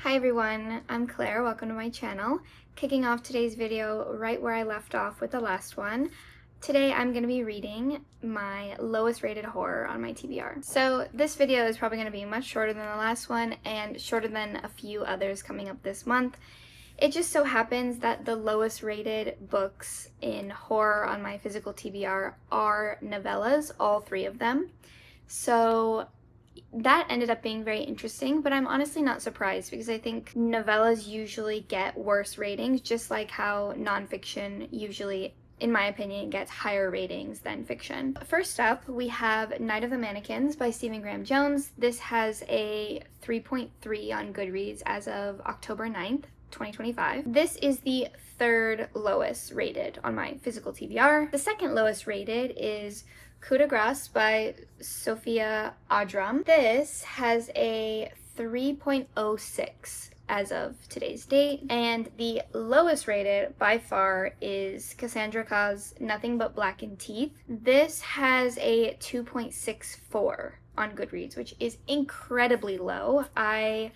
Hi everyone, I'm Claire. Welcome to my channel. Kicking off today's video right where I left off with the last one. Today I'm going to be reading my lowest rated horror on my TBR. So this video is probably going to be much shorter than the last one and shorter than a few others coming up this month. It just so happens that the lowest rated books in horror on my physical TBR are novellas, all three of them. So that ended up being very interesting, but I'm honestly not surprised because I think novellas usually get worse ratings, just like how nonfiction usually, in my opinion, gets higher ratings than fiction. First up, we have Night of the Mannequins by Stephen Graham Jones. This has a 3.3 on Goodreads as of October 9th. 2025. This is the third lowest rated on my physical TBR. The second lowest rated is Coup de Grace by Sophia Adram. This has a 3.06 as of today's date, and the lowest rated by far is Cassandra Kha's Nothing But Blackened Teeth. This has a 2.64 on Goodreads, which is incredibly low. I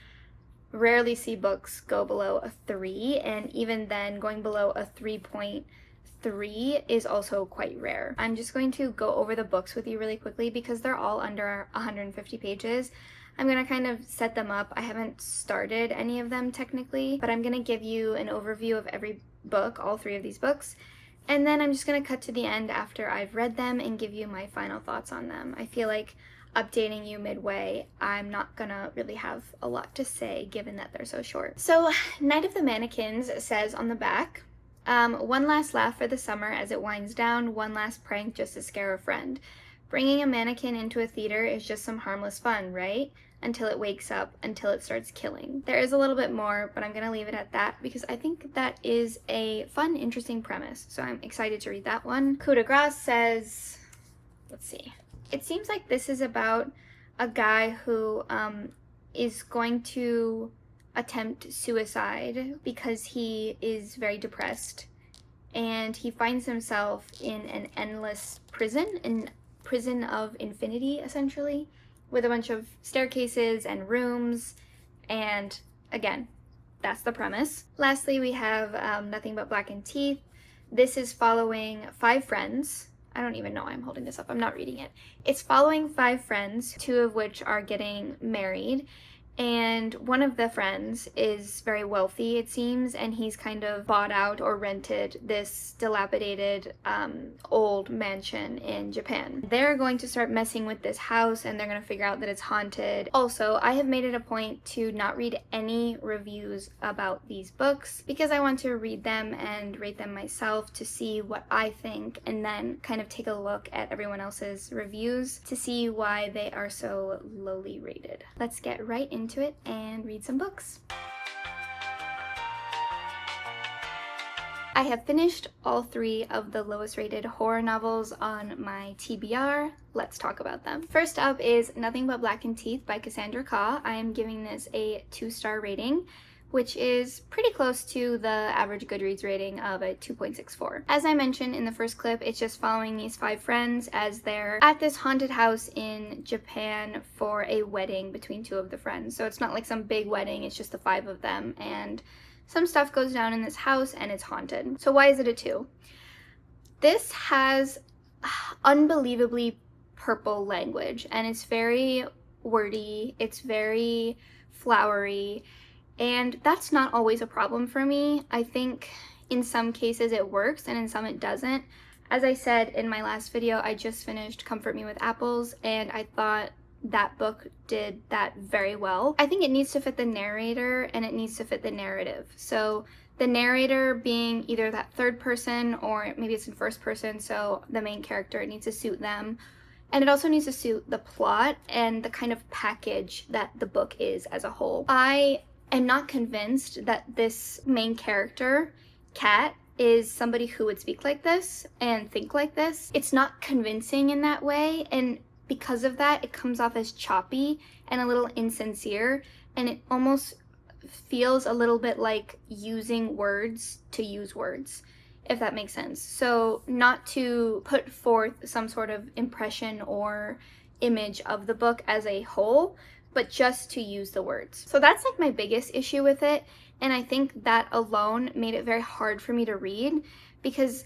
rarely see books go below a 3, and even then going below a 3.3 is also quite rare. I'm just going to go over the books with you really quickly because they're all under 150 pages. I'm going to kind of set them up. I haven't started any of them technically, but I'm going to give you an overview of every book, all three of these books, and then I'm just going to cut to the end after I've read them and give you my final thoughts on them. I feel like updating you midway, I'm not gonna really have a lot to say given that they're so short. So Night of the Mannequins says on the back, one last laugh for the summer as it winds down, one last prank just to scare a friend. Bringing a mannequin into a theater is just some harmless fun, right? Until it wakes up, until it starts killing. There is a little bit more, but I'm gonna leave it at that because I think that is a fun, interesting premise. So I'm excited to read that one. Coup de Grace says, let's see. It seems like this is about a guy who is going to attempt suicide because he is very depressed, and he finds himself in an endless prison of infinity, essentially, with a bunch of staircases and rooms, and again, that's the premise. Lastly, we have Nothing But Blackened Teeth. This is following 5 friends. I don't even know why I'm holding this up. I'm not reading it. It's following 5 friends, 2 of which are getting married. And one of the friends is very wealthy, it seems, and he's kind of bought out or rented this dilapidated old mansion in Japan. They're going to start messing with this house and they're going to figure out that it's haunted. Also, I have made it a point to not read any reviews about these books because I want to read them and rate them myself to see what I think, and then kind of take a look at everyone else's reviews to see why they are so lowly rated. Let's get right into it and read some books. I have finished all 3 of the lowest rated horror novels on my TBR. Let's talk about them. First up is Nothing But Blackened Teeth by Cassandra Kha. I am giving this a 2-star rating, which is pretty close to the average Goodreads rating of a 2.64. As I mentioned in the first clip, it's just following these 5 friends as they're at this haunted house in Japan for a wedding between 2 of the friends. So it's not like some big wedding, it's just the 5 of them, and some stuff goes down in this house and it's haunted. So why is it a 2? This has unbelievably purple language, and it's very wordy, it's very flowery, and that's not always a problem for me. I think in some cases it works and in some it doesn't. As I said in my last video, I just finished Comfort Me With Apples, and I thought that book did that very well. I think it needs to fit the narrator and it needs to fit the narrative. So the narrator being either that third person or maybe it's in first person, so the main character, it needs to suit them. And it also needs to suit the plot and the kind of package that the book is as a whole. I am not convinced that this main character, Kat, is somebody who would speak like this and think like this. It's not convincing in that way, and because of that, it comes off as choppy and a little insincere, and it almost feels a little bit like using words to use words, if that makes sense. So not to put forth some sort of impression or image of the book as a whole, but just to use the words. So that's like my biggest issue with it, and I think that alone made it very hard for me to read because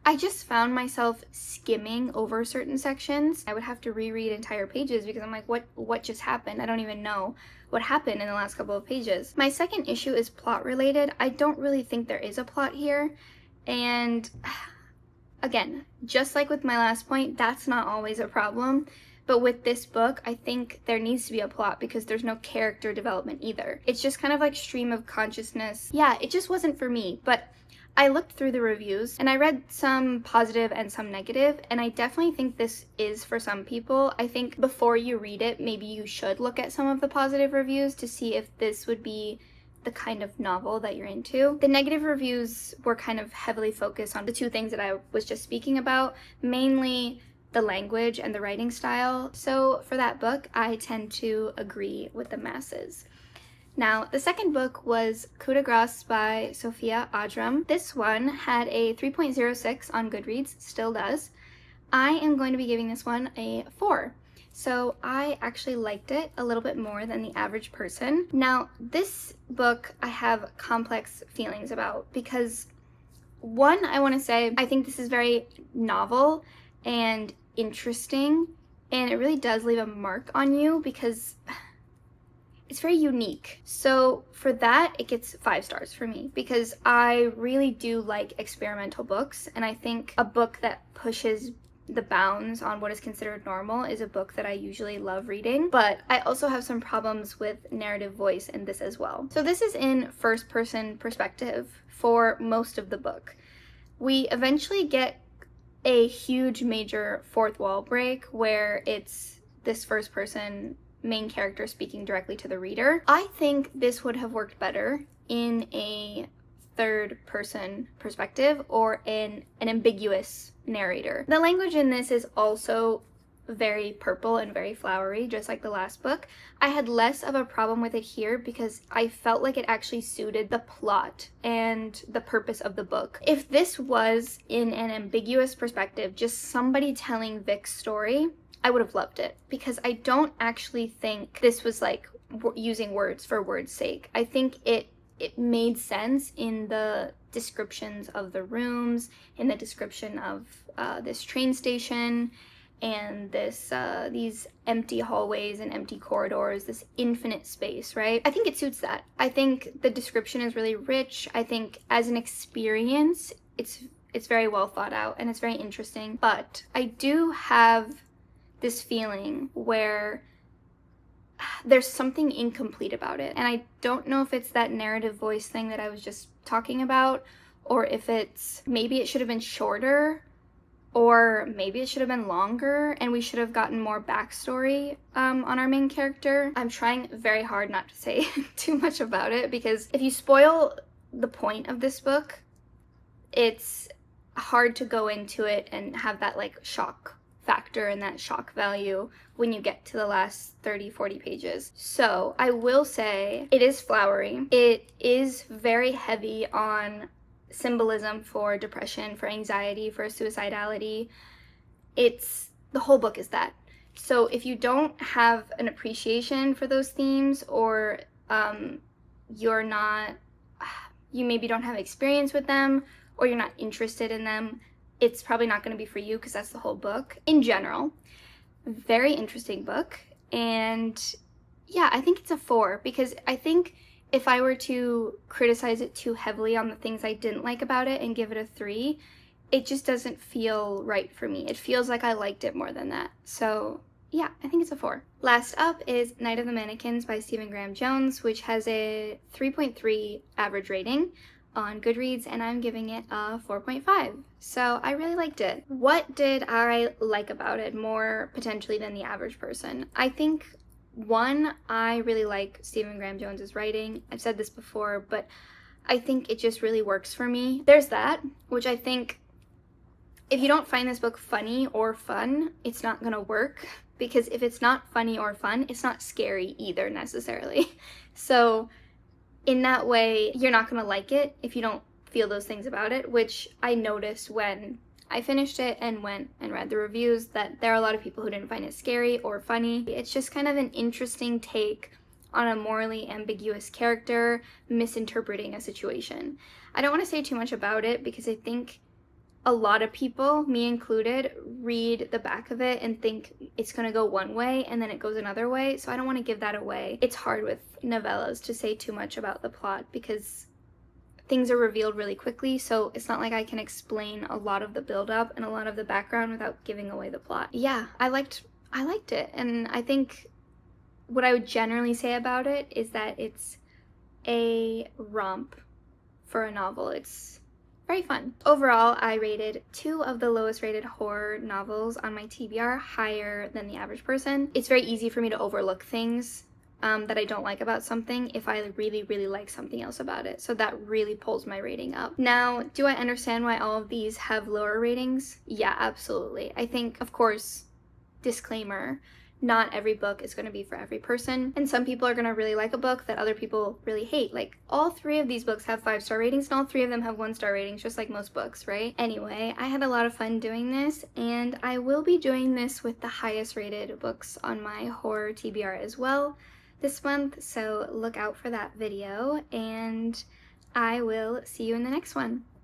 I just found myself skimming over certain sections. I would have to reread entire pages because I'm like, what just happened? I don't even know what happened in the last couple of pages. My second issue is plot related. I don't really think there is a plot here, and again, just like with my last point, that's not always a problem. But with this book, I think there needs to be a plot because there's no character development either. It's just kind of like stream of consciousness. Yeah, it just wasn't for me. But I looked through the reviews and I read some positive and some negative, and I definitely think this is for some people. I think before you read it, maybe you should look at some of the positive reviews to see if this would be the kind of novel that you're into. The negative reviews were kind of heavily focused on the two things that I was just speaking about, mainly the language and the writing style. So for that book, I tend to agree with the masses. Now, the second book was Coup de Grace by Sophia Adram. This one had a 3.06 on Goodreads, still does. I am going to be giving this one a 4. So I actually liked it a little bit more than the average person. Now, this book I have complex feelings about because, one, I want to say I think this is very novel and interesting, and it really does leave a mark on you because it's very unique. So for that, it gets 5 stars for me because I really do like experimental books, and I think a book that pushes the bounds on what is considered normal is a book that I usually love reading. But I also have some problems with narrative voice in this as well. So this is in first person perspective for most of the book. We eventually get a huge major fourth wall break where it's this first person main character speaking directly to the reader. I think this would have worked better in a third person perspective or in an ambiguous narrator. The language in this is also very purple and very flowery, just like the last book. I had less of a problem with it here because I felt like it actually suited the plot and the purpose of the book. If this was in an ambiguous perspective, just somebody telling Vic's story, I would have loved it because I don't actually think this was like using words for words' sake. I think it made sense in the descriptions of the rooms, in the description of this train station, and these empty hallways and empty corridors, this infinite space, right? I think it suits that. I think the description is really rich. I think as an experience, it's very well thought out and it's very interesting. But I do have this feeling where there's something incomplete about it. And I don't know if it's that narrative voice thing that I was just talking about, or if it's maybe it should have been shorter, or maybe it should have been longer and we should have gotten more backstory on our main character. I'm trying very hard not to say too much about it because if you spoil the point of this book, it's hard to go into it and have that like shock factor and that shock value when you get to the last 30-40 pages. So I will say it is flowery. It is very heavy on symbolism for depression, for anxiety, for suicidality. The whole book is that. So if you don't have an appreciation for those themes, or you maybe don't have experience with them, or you're not interested in them, it's probably not going to be for you because that's the whole book. In general, very interesting book, and yeah, I think it's a 4 because I think if I were to criticize it too heavily on the things I didn't like about it and give it a 3, it just doesn't feel right for me. It feels like I liked it more than that. So yeah, I think it's a 4. Last up is Night of the Mannequins by Stephen Graham Jones, which has a 3.3 average rating on Goodreads, and I'm giving it a 4.5. So I really liked it. What did I like about it more potentially than the average person? I think, one, I really like Stephen Graham Jones's writing. I've said this before, but I think it just really works for me. There's that, which I think if you don't find this book funny or fun, it's not gonna work, because if it's not funny or fun, it's not scary either necessarily. So in that way, you're not gonna like it if you don't feel those things about it, which I noticed when I finished it and went and read the reviews that there are a lot of people who didn't find it scary or funny. It's just kind of an interesting take on a morally ambiguous character misinterpreting a situation. I don't want to say too much about it because I think a lot of people, me included, read the back of it and think it's gonna go one way and then it goes another way, so I don't want to give that away. It's hard with novellas to say too much about the plot because things are revealed really quickly, so it's not like I can explain a lot of the build-up and a lot of the background without giving away the plot. Yeah, I liked it, and I think what I would generally say about it is that it's a romp for a novel. It's very fun. Overall, I rated 2 of the lowest rated horror novels on my TBR higher than the average person. It's very easy for me to overlook things that I don't like about something if I really, really like something else about it. So that really pulls my rating up. Now, do I understand why all of these have lower ratings? Yeah, absolutely. I think, of course, disclaimer, not every book is going to be for every person, and some people are going to really like a book that other people really hate. Like, all 3 of these books have 5-star ratings, and all 3 of them have 1-star ratings, just like most books, right? Anyway, I had a lot of fun doing this, and I will be doing this with the highest rated books on my horror TBR as well this month, so look out for that video, and I will see you in the next one.